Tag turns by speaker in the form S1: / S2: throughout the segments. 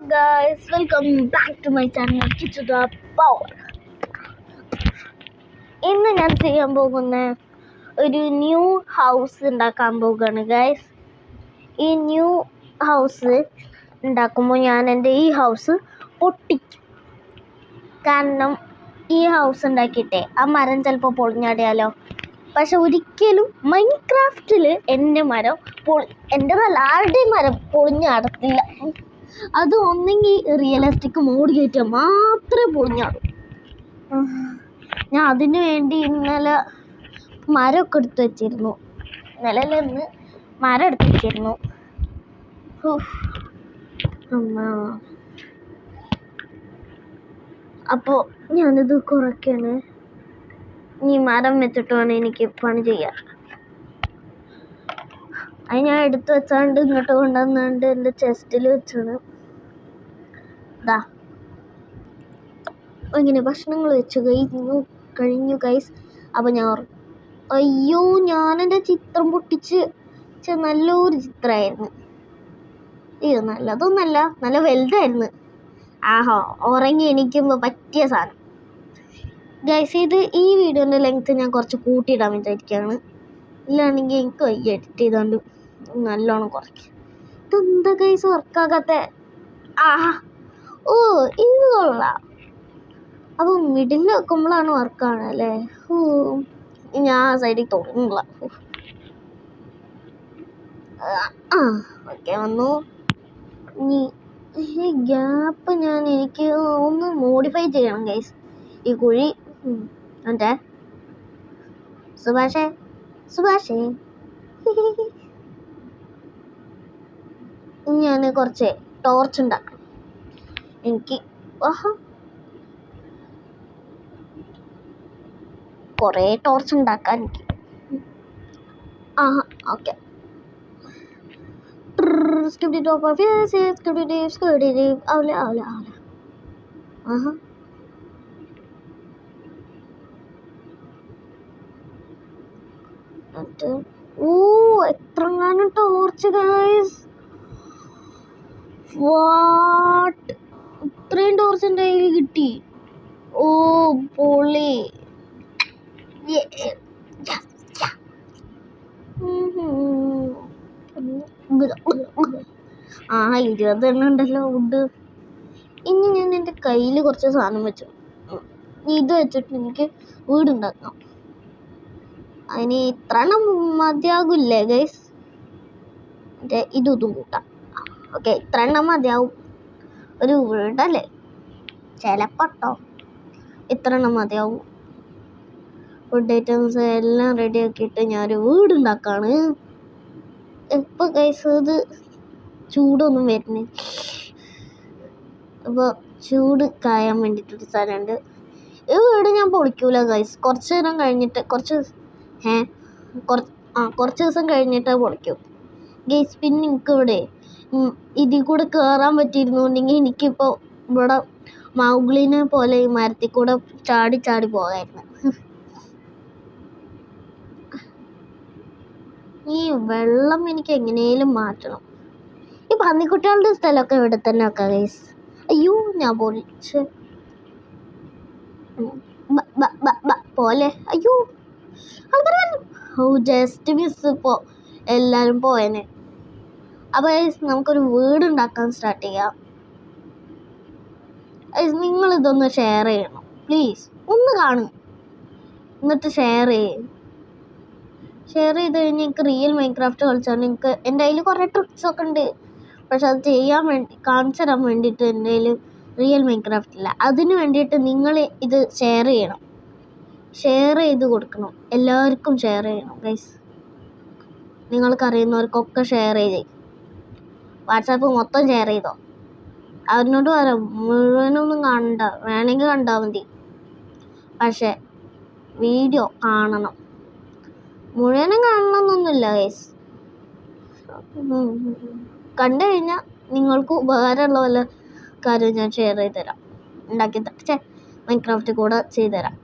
S1: guys, welcome back to my channel Kids the Power. ഇന്ന് ഞാൻ ചെയ്യാൻ പോകുന്ന ഒരു ന്യൂ ഹൗസ് ഉണ്ടാക്കാൻ പോകുകയാണ് ഗൈസ്. ഈ ന്യൂ ഹൗസ് ഉണ്ടാക്കുമ്പോൾ ഞാൻ എൻ്റെ ഈ ഹൗസ് പൊട്ടിക്കും. കാരണം ഈ ഹൗസ് ഉണ്ടാക്കിയിട്ടേ ആ മരം ചിലപ്പോൾ പൊളിഞ്ഞാടിയാലോ. പക്ഷെ ഒരിക്കലും മൈൻക്രാഫ്റ്റിൽ എൻ്റെ ആരുടെയും മരം പൊളിഞ്ഞാടത്തില്ല. അത് ഒന്നെങ്കിൽ റിയലിസ്റ്റിക് മോഡ് കയറ്റിയാൽ മാത്രമേ പൊളിഞ്ഞാടും. ഞാൻ അതിനു വേണ്ടി ഇന്നലെ മരമൊക്കെ എടുത്ത് വെച്ചിരുന്നു. ഇന്ന് മരം എടുത്ത് വെച്ചിരുന്നു. അപ്പോൾ ഞാനിത് കുറയ്ക്കാണ്. ഈ മരം വെച്ചിട്ട് വേണം എനിക്ക് പണി ചെയ്യാൻ. അത് ഞാൻ എടുത്ത് വെച്ചാണ്ട് ഇങ്ങോട്ട് കൊണ്ടുവന്നാണ്ട് എൻ്റെ ചെസ്റ്റിൽ വെച്ചാണ്. ഇതാ ഇങ്ങനെ ഭക്ഷണങ്ങൾ വെച്ച് കഴിഞ്ഞു ഗൈസ്. അപ്പം ഞാനെൻ്റെ ചിത്രം പൊട്ടിച്ച് നല്ലൊരു ചിത്രമായിരുന്നു. നല്ലതൊന്നല്ല, നല്ല വലുതായിരുന്നു. ഉറങ്ങി എണീക്കുമ്പോൾ പറ്റിയ സാധനം ഗൈസ്. ഈ വീഡിയോൻ്റെ ലെങ്ത് ഞാൻ കുറച്ച് കൂട്ടിയിടാൻ വിചാരിക്കുകയാണ്. ഇല്ലാണെങ്കിൽ എനിക്ക് എഡിറ്റ് ചെയ്താണ്ട് നല്ലോണം കുറയ്ക്കും. ഇതെന്താ ഗൈസ് വർക്കാകാത്ത? ഇത് കൊള്ളാം. അപ്പം മിഡിൽ വെക്കുമ്പോഴാണ് വർക്കാണ് അല്ലേ? ഞാൻ ആ സൈഡിൽ തുടങ്ങില്ല. ഓക്കെ വന്നു. ഇനി ഈ ഗ്യാപ്പ് എനിക്ക് ഒന്ന് മോഡിഫൈ ചെയ്യണം ഗൈസ്. ഈ കുഴി എൻ്റെ സുഭാഷേ ഞാൻ കുറച്ച് ടോർച്ച് ഉണ്ടാക്കണം. എനിക്ക് കുറേ ടോർച്ച് ഉണ്ടാക്കാൻ എനിക്ക്. ഓക്കെ എത്രങ്ങാനും ടോർച്ച് ഗൈസ്. വാട്ട്, ഇത്രയും ടോർച്ച് എൻ്റെ കയ്യിൽ കിട്ടി. പൊളി. 20 എണ്ണം ഉണ്ടല്ലോ വുഡ്. ഇനി ഞാൻ എൻ്റെ കയ്യിൽ കുറച്ച് സാധനം വെച്ചു. ഇത് വെച്ചിട്ട് എനിക്ക് വീടുണ്ടാക്കാം. അതിന് ഇത്ര എണ്ണം മതിയാകില്ലേ ഗൈസ്? ഇതും കൂട്ടാം. ഓക്കെ, ഇത്ര എണ്ണം മതിയാവും ഒരു വീടല്ലേ. ചിലപ്പോട്ടോ ഇത്ര എണ്ണം മതിയാവും. ഫുഡ് ഐറ്റംസ് എല്ലാം റെഡി ആക്കിയിട്ട് ഞാനൊരു വീടുണ്ടാക്കാണ്. ഇപ്പം ഗൈസ് ഇത് ചൂടൊന്നും വരുന്നില്ല. അപ്പോൾ ചൂട് കായാൻ വേണ്ടിയിട്ടൊരു സ്ഥലമുണ്ട്. ഈ വീട് ഞാൻ പൊളിക്കൂല ഗൈസ്. കുറച്ച് നേരം കഴിഞ്ഞിട്ട് കുറച്ച് ദിവസം കഴിഞ്ഞിട്ട് പൊളിക്കും ഗൈസ്. പിന്നെ എനിക്കിവിടെ ഇതിൽ കൂടെ കയറാൻ പറ്റിയിരുന്നുണ്ടെങ്കിൽ എനിക്കിപ്പോൾ ഇവിടെ മൗഗ്ലിനെ പോലെ ഈ മരത്തിൽ കൂടെ ചാടി പോകായിരുന്നു. ഈ വെള്ളം എനിക്ക് എങ്ങനെയും മാറ്റണം. ഈ പന്നിക്കുട്ടികളുടെ സ്ഥലമൊക്കെ ഇവിടെ തന്നെ വെക്കാം ഗൈസ്. ഞാൻ പൊളിച്ച് പോലെ. Just miss. ഇപ്പോൾ എല്ലാവരും പോയനെ. അപ്പോൾ നമുക്കൊരു വീടുണ്ടാക്കാൻ സ്റ്റാർട്ട് ചെയ്യാം. നിങ്ങളിതൊന്ന് ഷെയർ ചെയ്യണം പ്ലീസ്. ഒന്ന് കാണും എന്നിട്ട് ഷെയർ ചെയ്ത് കഴിഞ്ഞ് എനിക്ക് റിയൽ മൈൻക്രാഫ്റ്റ് കളിച്ചാൽ എനിക്ക് എൻ്റെ കയ്യിൽ കുറേ ട്രിക്സൊക്കെ ഉണ്ട്. പക്ഷെ അത് ചെയ്യാൻ വേണ്ടി കാണിച്ചു തരാൻ വേണ്ടിയിട്ട് എൻ്റെ കയ്യിൽ റിയൽ മൈൻക്രാഫ്റ്റ് ഇല്ല. അതിന് വേണ്ടിയിട്ട് നിങ്ങൾ ഇത് ഷെയർ ചെയ്ത് കൊടുക്കണം. എല്ലാവർക്കും ഷെയർ ചെയ്യണം ഗൈസ്. നിങ്ങൾക്കറിയുന്നവർക്കൊക്കെ ഷെയർ വാട്സാപ്പ് മൊത്തം ഷെയർ ചെയ്തോ. അവരിനോട് പറയാം മുഴുവനൊന്നും കണ്ട, വേണമെങ്കിൽ കണ്ടാൽ മതി, പക്ഷെ വീഡിയോ കാണണം. മുഴുവനും കാണണമെന്നൊന്നുമില്ല ഗൈസ്. കണ്ടു കഴിഞ്ഞാൽ നിങ്ങൾക്ക് ഉപകാരമുള്ള വല്ല കാര്യം ഞാൻ ഷെയർ ചെയ്ത് തരാം. മൈൻക്രാഫ്റ്റ് കൂടെ ചെയ്തുതരാം.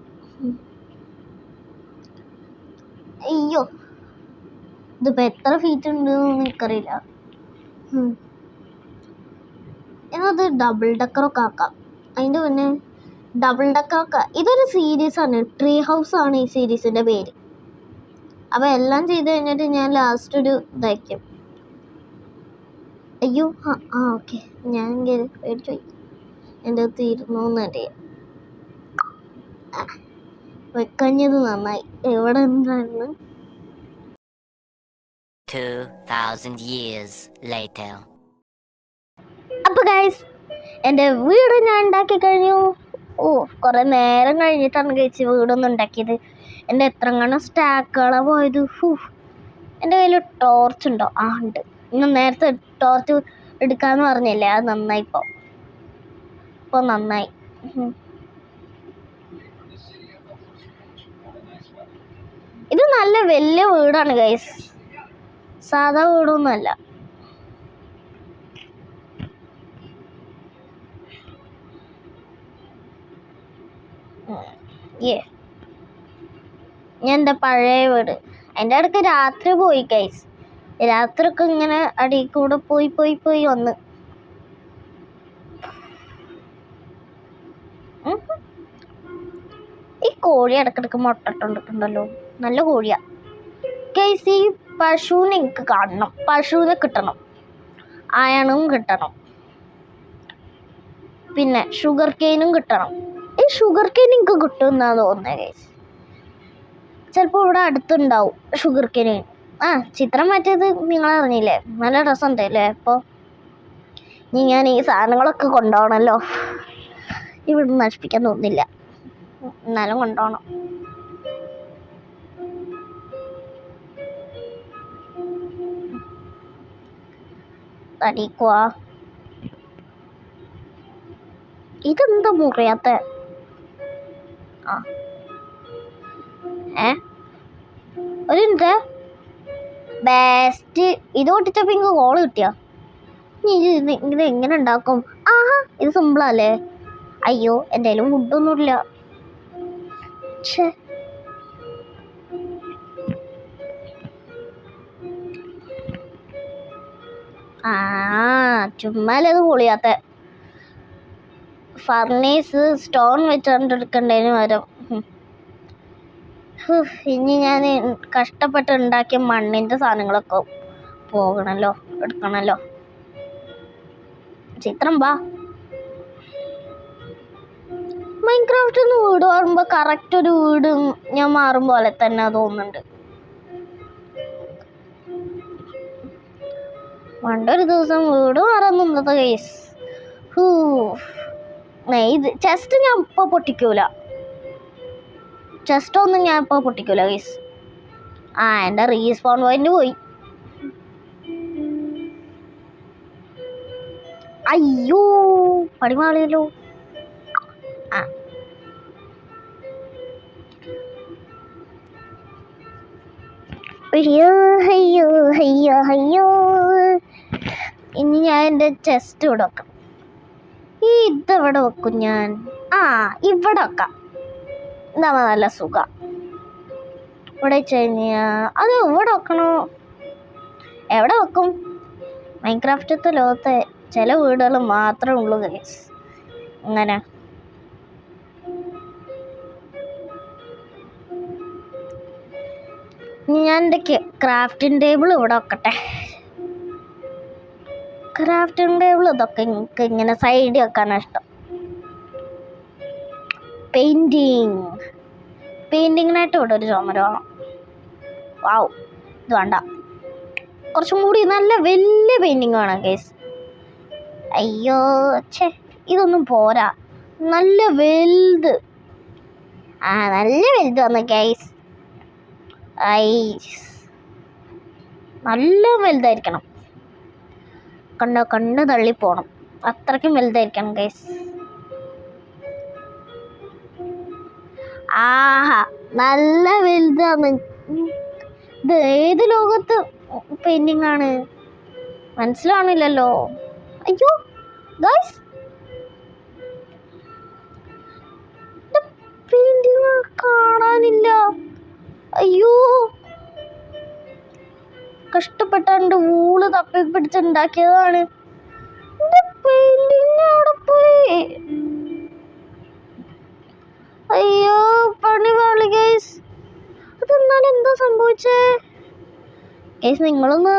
S1: ഇതിപ്പോൾ എത്ര ഫീറ്റ് ഉണ്ടെന്ന് എനിക്കറിയില്ല. അത് ഡബിൾ ഡക്കറൊക്കെ ആക്കാം. അതിൻ്റെ പിന്നെ ഡബിൾ ഡക്കറൊക്കെ ഇതൊരു സീരീസാണ്. ട്രീ ഹൗസ് ആണ് ഈ സീരീസിൻ്റെ പേര്. അപ്പോൾ എല്ലാം ചെയ്ത് കഴിഞ്ഞിട്ട് ഞാൻ ലാസ്റ്റ് ഒരു ഇതായിരിക്കും. അയ്യോ ഓക്കെ, ഞാൻ പേടിച്ചു പോയി. എൻ്റെ തീരുന്നു എന്നറിയാം. വെക്കഞ്ഞത് നന്നായി. എവിടെ എന്തായിരുന്നു?
S2: 2000 years later.
S1: അപ്പോൾ ഗൈസ്, എൻ്റെ വീട് ഞാൻ ഉണ്ടാക്കി കഴിഞ്ഞു. കുറേ നേരം കഴിഞ്ഞിട്ടാണ് കഴിച്ച് വീടൊന്നും ഉണ്ടാക്കിയത്. എൻ്റെ എത്രങ്ങാനും സ്റ്റാക്കുകളാണ് പോയത്. എൻ്റെ കയ്യിൽ ടോർച്ച് ഉണ്ടോ? ഉണ്ട്. ഇന്ന് നേരത്തെ ടോർച്ച് എടുക്കാമെന്ന് പറഞ്ഞില്ലേ, അത് നന്നായി. ഇപ്പോൾ നന്നായി. ഇത് നല്ല വലിയ വീടാണ് ഗൈസ്, സാധാ വീടൊന്നുമല്ല. ഞാൻ എൻ്റെ പഴയ വീട്, എൻ്റെ അടുക്ക് രാത്രി പോയി ഗൈസ്. രാത്രിയൊക്കെ ഇങ്ങനെ അടിയിൽ കൂടെ പോയി വന്ന്. ഈ കോഴി ഇടക്കിടക്ക് മുട്ടട്ടുണ്ടല്ലോ, നല്ല കോഴിയാ ഗൈസ്. ഈ പശുവിനെ എനിക്ക് കാണണം, പശുവിനെ കിട്ടണം, അയണും കിട്ടണം, പിന്നെ ഷുഗർ കെയിനും കിട്ടണം. ഈ ഷുഗർ കെയിൻ എനിക്ക് കിട്ടുമെന്നാണ് തോന്നുന്നത് ഗൈസ്. ചിലപ്പോൾ ഇവിടെ അടുത്തുണ്ടാവും ഷുഗർ കെയിൻ. ചിത്രം മാറ്റിയത് നിങ്ങൾ അറിഞ്ഞില്ലേ? നല്ല രസമുണ്ടല്ലേ? അപ്പോൾ ഇനി ഞാൻ ഈ സാധനങ്ങളൊക്കെ കൊണ്ടുപോകണമല്ലോ. ഇവിടെ നശിപ്പിക്കാൻ തോന്നുന്നില്ല, എന്നാലും കൊണ്ടുപോകണം. തടിക്കുവാ. ഇതെന്താ മുറിയാത്ത? ഒരു മിനിറ്റ്. ബെസ്റ്റ്. ഇത് പൊട്ടിച്ചപ്പോൾ എനിക്ക് കോള് കിട്ടിയ. ഇത് എങ്ങനെ ഉണ്ടാക്കും? ഇത് സിമ്പിളല്ലേ? അയ്യോ, എൻ്റെ കയ്യിലും ഫുഡൊന്നുമില്ല. ചുമ്മാലേ അത് പൊളിയാത്ത. ഫർണീസ് സ്റ്റോൺ വെച്ചോണ്ടെടുക്കണ്ടതിന് പകരം ഇനി ഞാൻ കഷ്ടപ്പെട്ട് ഉണ്ടാക്കിയ മണ്ണിൻ്റെ സാധനങ്ങളൊക്കെ എടുക്കണമല്ലോ. ചിത്രം വാ. മൈൻക്രാഫ്റ്റിൽ നിന്ന് വീട് മാറുമ്പോൾ കറക്റ്റ് ഒരു വീട് ഞാൻ മാറും പോലെ തന്നെ തോന്നുന്നുണ്ട്. പണ്ടൊരു ദിവസം വീട് മാറുന്നത് കേസ്. ഇത് ചെസ്റ്റ് ഞാൻ ഇപ്പോൾ പൊട്ടിക്കൂല. ചെസ്റ്റൊന്നും ഞാൻ ഇപ്പോൾ പൊട്ടിക്കൂല കേസ്. എൻ്റെ റീസ്പോൺ പോയിന്റ് പോയി. അയ്യോ, പടിമാളിയല്ലോ. അയ്യോ. ഇനി ഞാൻ എൻ്റെ ചെസ്റ്റ് ഇവിടെ വെക്കാം. ഇതെവിടെ വെക്കും ഞാൻ? ഇവിടെ വെക്കാം. എന്താ നല്ല സുഖം. ഇവിടെ വെച്ച് കഴിഞ്ഞാൽ അത് ഇവിടെ വെക്കണോ? എവിടെ വെക്കും? മൈൻക്രാഫ്റ്റത്തെ ലോകത്തെ ചില വീടുകൾ മാത്രമേ ഉള്ളൂ ഗൈസ് ഇങ്ങനെ. ഞാൻ എൻ്റെ ക്രാഫ്റ്റിംഗ് ടേബിൾ ഇവിടെ വെക്കട്ടെ. ക്രാഫ്റ്റിംഗ് ടേബിൾ ഇതൊക്കെ എനിക്ക് ഇങ്ങനെ സൈഡിൽ വെക്കാനാണ് ഇഷ്ടം. പെയിൻറ്റിങ്ങിനായിട്ട് ഇവിടെ ഒരു ചുമര വേണം. വാവ്, ഇത് വേണ്ട. കുറച്ചും കൂടി നല്ല വലിയ പെയിൻറ്റിങ് വേണം ഗൈസ്. അയ്യോ, ഇതൊന്നും പോരാ. നല്ല വലുത്. നല്ല വലുത് വന്നു ഗൈസ്. നല്ല വലുതായിരിക്കണം. കണ്ണ് തള്ളിപ്പോണം, അത്രയ്ക്കും വലുതായിരിക്കണം ഗൈസ്. നല്ല വലുതാണ്. ഇത് ഏത് ലോകത്ത് പെയിന്റിംഗ് ആണ് മനസ്സിലാവണില്ലല്ലോ. അയ്യോ ഗൈസ്, പെയിന്റിംഗ് കാണാനില്ല. അയ്യോ, കഷ്ടപ്പെട്ടാണ്ട് വൂള് തപ്പി പിടിച്ചുണ്ടാക്കിയതാണ്. പെയിന്റിംഗ് ഗൈസ് നിങ്ങളൊന്ന്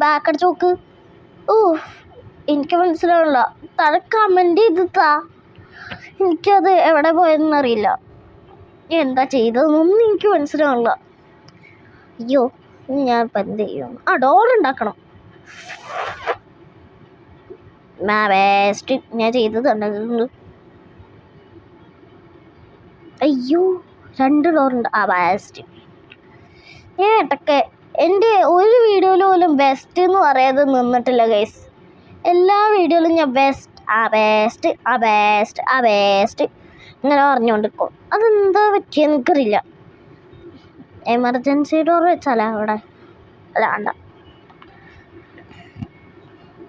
S1: ബാക്ക് അടിച്ച് നോക്ക്. ഓ എനിക്ക് മനസ്സിലാവില്ല. താഴെ കമൻറ്റ് ചെയ്തിട്ടാ. എനിക്കത് എവിടെ പോയതെന്ന് അറിയില്ല. എന്താ ചെയ്തതെന്നൊന്നും എനിക്ക് മനസ്സിലാവില്ല. അയ്യോ ഞാൻ ഇപ്പം എന്ത് ചെയ്യും? ഡോർ ഉണ്ടാക്കണം. വേസ്റ്റ് ഞാൻ ചെയ്തതുണ്ട്. അയ്യോ 2 ഡോറുണ്ട്. വേസ്റ്റ്. ഞാൻ ഇടയ്ക്ക് എൻ്റെ ഒരു വീഡിയോയിൽ പോലും ബെസ്റ്റ് എന്ന് പറയാതെ നിന്നിട്ടില്ല ഗൈസ്. എല്ലാ വീഡിയോയിലും ഞാൻ ബെസ്റ്റ് ഇങ്ങനെ പറഞ്ഞുകൊണ്ടിരിക്കും. അതെന്താ പറ്റിയെന്ന് എനിക്കറിയില്ല. എമർജൻസി ഡോർ വെച്ചാലേ അവിടെ അല്ലാണ്ട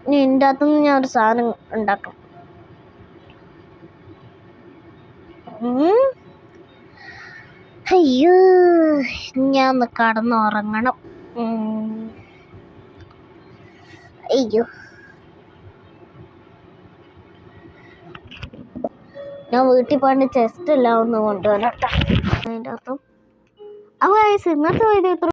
S1: ഇതിൻ്റെ അകത്തുനിന്ന് ഞാൻ ഒരു സാധനം ഉണ്ടാക്കും. അയ്യോ ഞാൻ ഒന്ന് കടന്നുറങ്ങണം. അയ്യോ ഞാൻ വീട്ടിൽ പോയിട്ട് ചെസ്റ്റ് എല്ലാം ഒന്ന് കൊണ്ടുവരട്ടെ. അതിൻ്റെ അകത്തും ഇന്നത്തെ വീഡിയോ